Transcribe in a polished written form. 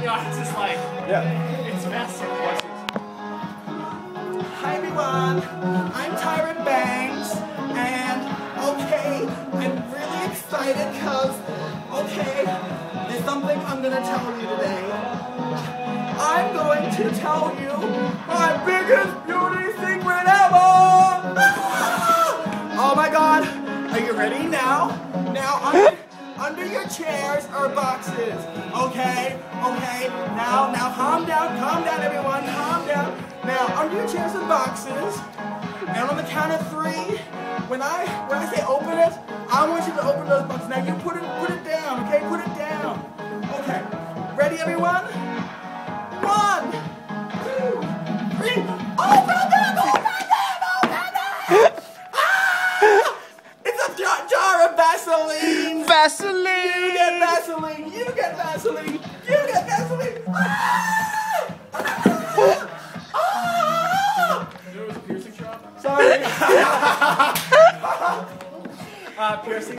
the audience is like, it's massive. Hi everyone, I'm Tyra Banks, and okay, I'm really excited because, okay, there's something I'm going to tell you today. I'm going to tell you my biggest beauty secret ever! Oh my god, are you ready now? Now, under your chairs are boxes, okay? Now calm down everyone, calm down. Now, under your chairs are boxes, and on the count of 3, when I say open it, I want you to open those boxes. Now you put it down, okay? Put it down. Okay, ready everyone? 1, 2, 3, open them! It's a jar of Vaseline! Vaseline! You get Vaseline! You get Vaseline! You get Vaseline! There was a piercing shop? Sorry. Piercing.